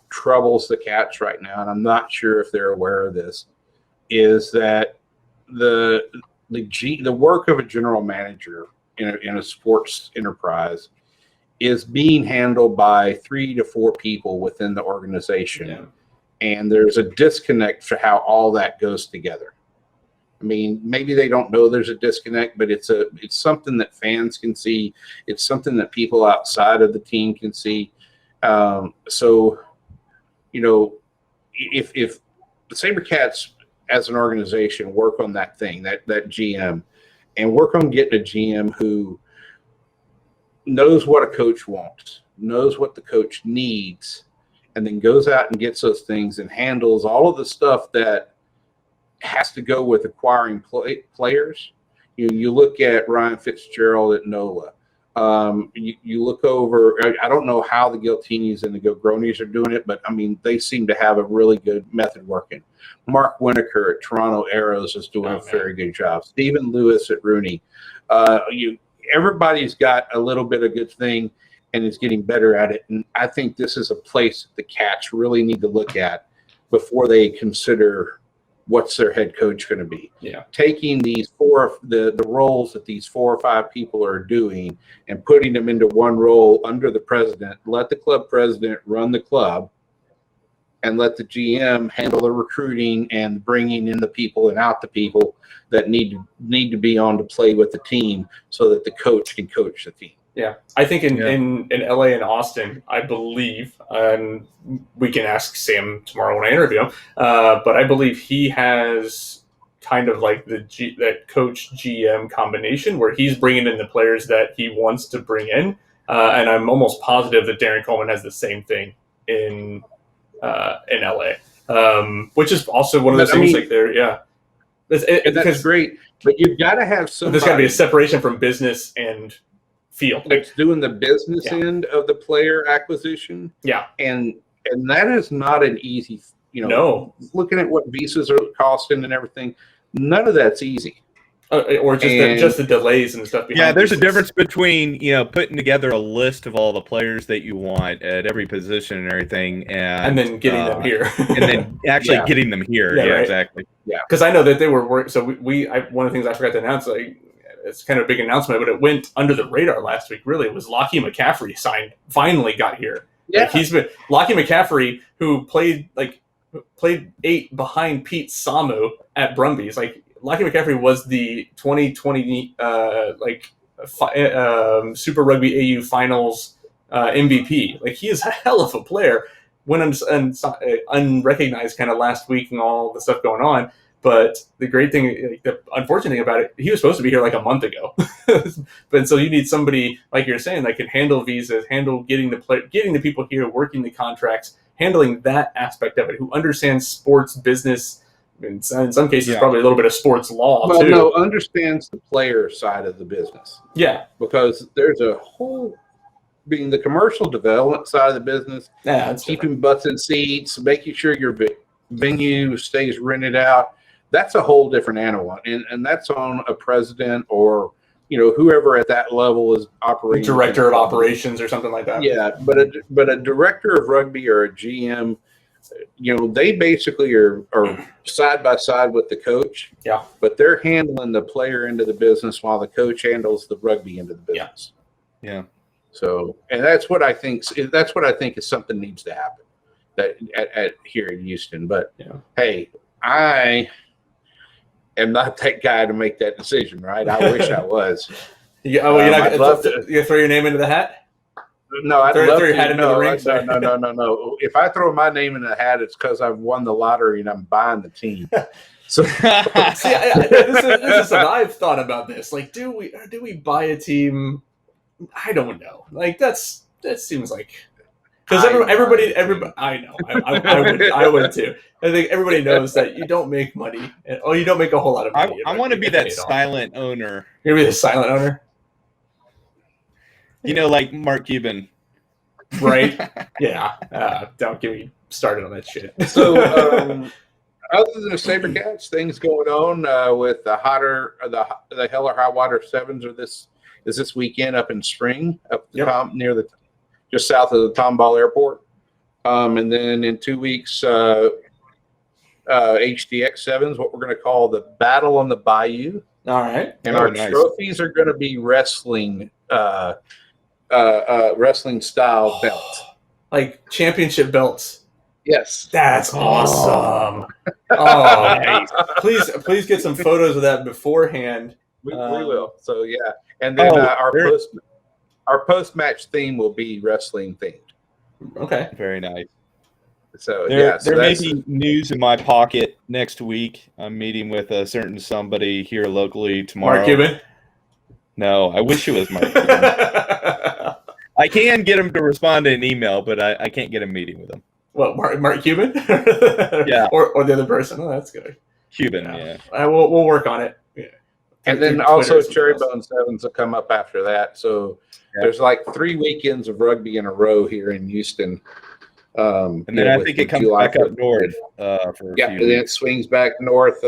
troubles the Cats right now, and I'm not sure if they're aware of this, is that the work of a general manager in a sports enterprise is being handled by 3 to 4 people within the organization. Yeah. And there's a disconnect for how all that goes together. I mean, maybe they don't know there's a disconnect, but it's something that fans can see. It's something that people outside of the team can see. So, if the SaberCats as an organization work on that thing, that GM, and work on getting a GM who knows what a coach wants, knows what the coach needs, and then goes out and gets those things and handles all of the stuff that has to go with acquiring players. You look at Ryan Fitzgerald at NOLA. You look over, I don't know how the Giltinis and the Gilgronis are doing it, but I mean, they seem to have a really good method working. Mark Winokur at Toronto Arrows is doing a very good job. Stephen Lewis at Rooney. Everybody's got a little bit of good thing and is getting better at it. And I think this is a place that the Cats really need to look at before they consider what's their head coach going to be. Yeah. Taking these the roles that these 4 or 5 people are doing and putting them into one role under the president. Let the club president run the club, and let the GM handle the recruiting and bringing in the people and out the people that need to be on to play with the team, so that the coach can coach the team. Yeah, I think in LA and Austin, I believe, we can ask Sam tomorrow when I interview him, but I believe he has kind of like that coach GM combination where he's bringing in the players that he wants to bring in, and I'm almost positive that Darren Coleman has the same thing in LA, which is also one of those things. That's great, but you've got to have somebody. There's got to be a separation from business and field. It's doing the business end of the player acquisition. Yeah, and that is not an easy. No, looking at what visas are costing and everything, none of that's easy. Or just the delays and stuff. Yeah, there's a difference between putting together a list of all the players that you want at every position and everything, and then getting them here, and then actually getting them here. Yeah, right. Exactly. Yeah, because I know that they were. So one of the things I forgot to announce, it's kind of a big announcement, but it went under the radar last week. Really, was Lockie McCaffrey finally got here. Yeah, he's been Lockie McCaffrey, who played 8 behind Pete Samu at Brumbies. Lockie McCaffrey was the 2020 Super Rugby AU Finals MVP. He is a hell of a player. Went unrecognized kind of last week and all the stuff going on. But the great thing, the unfortunate thing about it, he was supposed to be here a month ago. But so you need somebody, like you're saying, that can handle visas, handle getting the people here, working the contracts, handling that aspect of it, who understands sports business In some cases, probably a little bit of sports law too. No, understands the player side of the business. Yeah, because there's a whole being the commercial development side of the business. Yeah, that's keeping different. butts in seats, making sure your venue stays rented out. That's a whole different animal, and that's on a president or whoever at that level is operating. Director of operations or something like that. Yeah, but a director of rugby or a GM, they basically are side by side with the coach. Yeah. But they're handling the player end of the business while the coach handles the rugby end of the business. Yeah. So, and that's what I think is something needs to happen at here in Houston. But hey, I am not that guy to make that decision, right? I wish I was. You're not you throw your name into the hat? No, I'd throw love your to. hat into the ring. No. If I throw my name in the hat, it's because I've won the lottery and I'm buying the team. So see, this is something I've thought about this. Like, do we buy a team? I don't know. Like, that seems like because everybody. I know. I would too. I think everybody knows that you don't make money. You don't make a whole lot of money. I want to be that silent owner. You're gonna be the silent owner. Like Mark Cuban. Right? Yeah. Don't get me started on that shit. So, other than the SaberCats, things going on with the Hell or High Water Sevens is this weekend up in Spring, up the top near just south of the Tomball Airport. And then in 2 weeks, HDX Sevens, what we're going to call the Battle on the Bayou. All right. And our trophies are going to be wrestling style belts, like championship belts. Yes, that's awesome. Nice. Please get some photos of that beforehand. We will. So and then our post match theme will be wrestling themed. Okay, very nice. So there may be news in my pocket next week. I'm meeting with a certain somebody here locally tomorrow. Mark Cuban. No, I wish it was Mark Cuban. I can get him to respond to an email, but I can't get a meeting with him. What, Mark Cuban? Yeah. Or the other person. Oh, that's good. Cuban, yeah. We'll work on it. Yeah. And then also Cherry Bone Sevens will come up after that. So there's like 3 weekends of rugby in a row here in Houston. And then I think it comes back up north. And then it swings back north.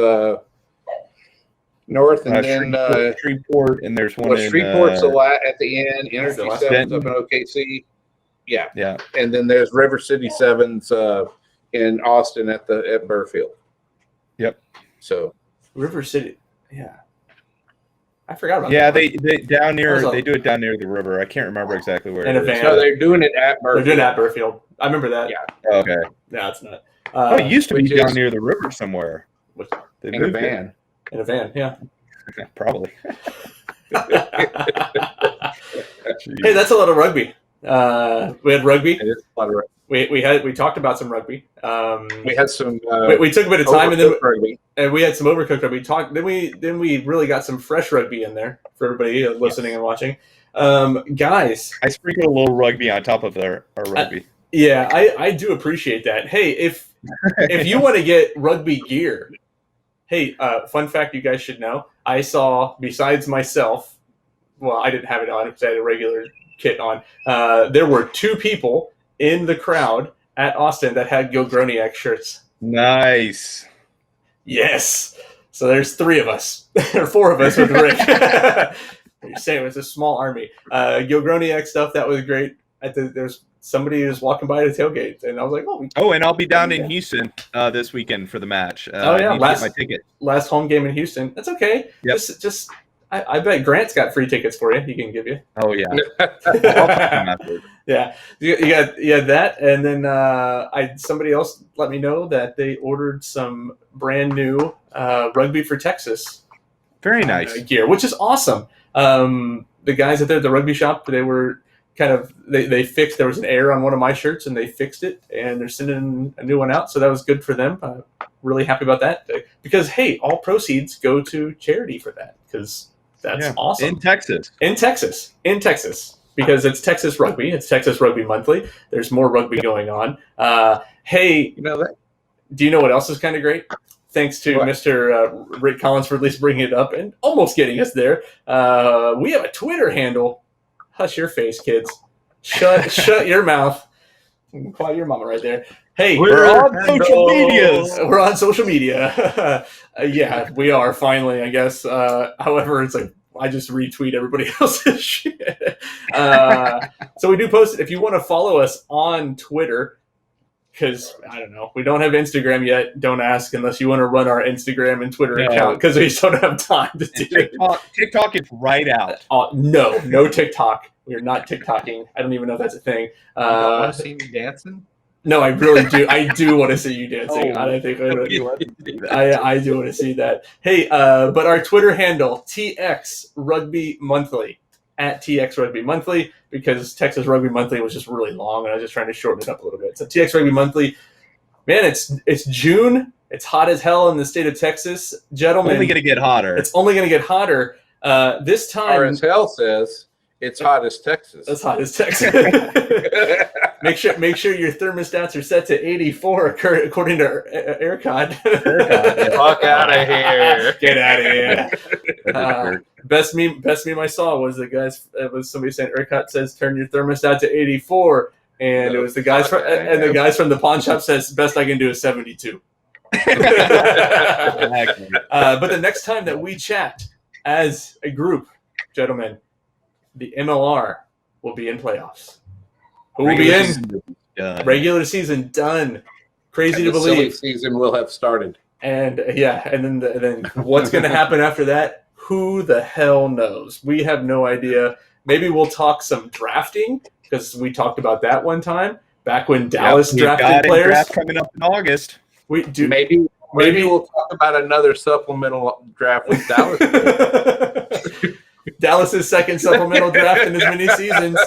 And then Shreveport, and there's one in Shreveport's at the end. Energy Sevens up in OKC. Yeah. And then there's River City Sevens in Austin at Burfield. Yep. So River City, I forgot about that. Yeah, they down near they do it down near the river. I can't remember exactly where. In a van. No, they're doing it at Burfield. They're doing it at Burfield. I remember that. Yeah. Oh, okay. No, it's not. It used to be down near the river somewhere. In a van. In a van, yeah. Probably. Hey, that's a lot of rugby. We had rugby. It is a lot of rugby. We talked about some rugby. We had some. We took a bit of time, and then rugby. And we had some overcooked rugby. Then we really got some fresh rugby in there for everybody listening and watching. Guys, I sprinkled a little rugby on top of our rugby. I do appreciate that. Hey, if you want to get rugby gear, hey, fun fact you guys should know. I saw, besides myself, well, I didn't have it on because I had a regular kit on. There were 2 people in the crowd at Austin that had Gilgroniak shirts. Nice. Yes. So there's 3 of us, or 4 of us with Rick. You're saying it was a small army. Gilgroniak stuff, that was great. There's somebody who was walking by the tailgate, and I was like, and I'll be down in Houston this weekend for the match. I need to get my ticket. Last home game in Houston. That's okay. Yep. Just I bet Grant's got free tickets for you. He can give you. Oh yeah. Yeah. You got that, and then somebody else let me know that they ordered some brand new Rugby for Texas. Very nice gear, which is awesome. The guys at the rugby shop, they were kind of they fixed. There was an error on one of my shirts, and they fixed it, and they're sending a new one out. So that was good for them. Really happy about that because hey, all proceeds go to charity for that because that's awesome. In Texas, because it's Texas Rugby. It's Texas Rugby Monthly. There's more rugby going on. Hey, you know that? Do you know what else is kind of great? thanks to Mr. Rick Collins for at least bringing it up and almost getting us there. We have a Twitter handle. Hush your face, kids. Shut your mouth. Quiet your mama right there. Hey, we're on social medias. We're on social media. Yeah, we are finally, I guess. However, it's like I just retweet everybody else's shit. So we do post it. If you want to follow us on Twitter, because I don't know, we don't have Instagram yet. Don't ask unless you want to run our Instagram and Twitter account, because we just don't have time to do it. TikTok is right out. No TikTok. We are not TikToking. I don't even know if that's a thing. You don't want to see me dancing? No, I really do. I do want to see you dancing. I think I do want to see that. Hey, but our Twitter handle, TX Rugby Monthly, at TX Rugby Monthly, because Texas Rugby Monthly was just really long, and I was just trying to shorten it up a little bit. So TX Rugby Monthly, man, it's June. It's hot as hell in the state of Texas, gentlemen. Only going to get hotter. It's only going to get hotter. This time, Hot as hell says it's hot as Texas. It's hot as Texas. Make sure your thermostats are set to 84 according to ERCOT. Fuck out of here! Get out of here! Best meme I saw was somebody saying ERCOT says turn your thermostat to 84, and it was the guys from the pawn shop says best I can do is 72. But the next time that we chat as a group, gentlemen, the MLR will be in playoffs. Who will be in? Regular season done. Crazy to believe. Silly season will have started. And then what's going to happen after that? Who the hell knows? We have no idea. Maybe we'll talk some drafting, because we talked about that one time back when Dallas drafted players. Draft coming up in August. We do. Maybe we'll talk about another supplemental draft with Dallas. Dallas's second supplemental draft in as many seasons.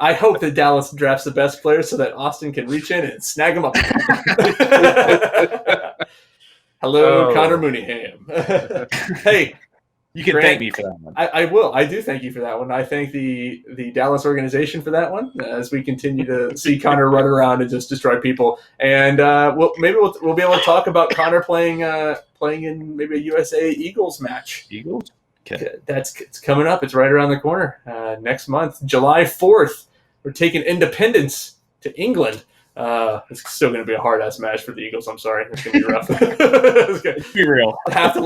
I hope that Dallas drafts the best players so that Austin can reach in and snag them up. Hello, Connor Mooneyham. Hey, you can Grant, thank me for that one. I will. I do thank you for that one. I thank the Dallas organization for that one, as we continue to see Connor run around and just destroy people. And we'll be able to talk about Connor playing in maybe a USA Eagles match. Eagles? Okay. It's coming up. It's right around the corner. Next month, July 4th, we're taking Independence to England. It's still going to be a hard ass match for the Eagles. I'm sorry, it's going to be rough. Let's be real. Half of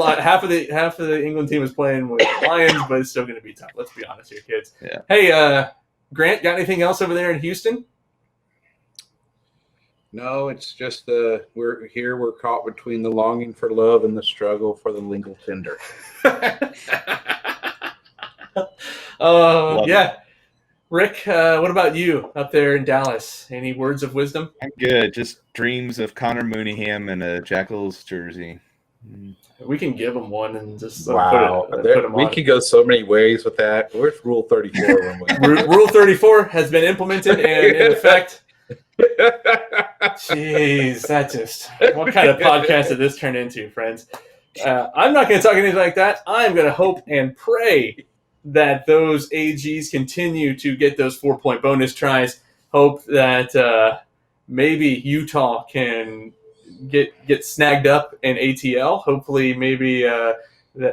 the England team is playing with the Lions, but it's still going to be tough. Let's be honest here, kids. Yeah. Hey, Grant, got anything else over there in Houston? No, it's just we're caught between the longing for love and the struggle for the legal tender. Yeah. Rick, what about you up there in Dallas? Any words of wisdom? I'm good. Just dreams of Connor Mooneyham in a Jackals jersey. We can give him one and just put him on. Could go so many ways with that. Where's Rule 34? Rule 34 has been implemented and in effect. Jeez, what kind of podcast did this turn into, friends? I'm not going to talk anything like that. I'm going to hope and pray that those AGs continue to get those 4-point bonus tries. Hope that maybe Utah can get snagged up in ATL. Hopefully, maybe the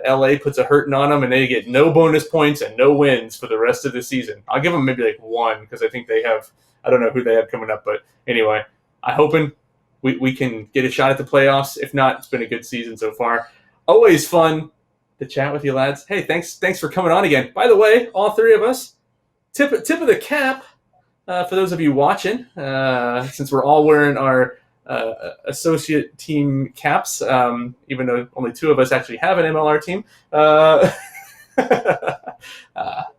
LA puts a hurting on them and they get no bonus points and no wins for the rest of the season. I'll give them maybe like one, because I think they have. I don't know who they have coming up, but anyway, I'm hoping we can get a shot at the playoffs. If not, it's been a good season so far. Always fun to chat with you, lads. Hey, thanks for coming on again. By the way, all three of us, tip of the cap for those of you watching, since we're all wearing our associate team caps, even though only two of us actually have an MLR team.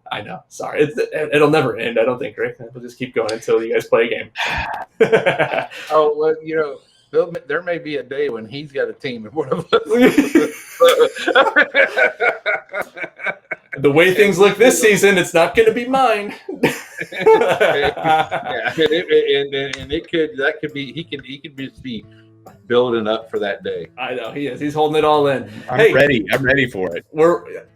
I know. Sorry. It'll never end, I don't think, Rick. We'll just keep going until you guys play a game. Oh, well, there may be a day when he's got a team and one of us. The way things look this season, it's not going to be mine. Yeah, and it could be he could just be building up for that day. I know he is. He's holding it all in. I'm ready. I'm ready for it.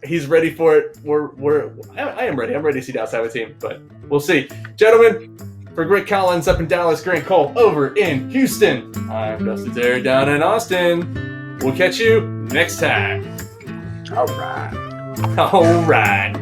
He's ready for it. I am ready. I'm ready to see Dallas have a team, but we'll see. Gentlemen, For Rick Collins up in Dallas, Grant Cole over in Houston, I'm Dustin Terry down in Austin. We'll catch you next time. All right. All right.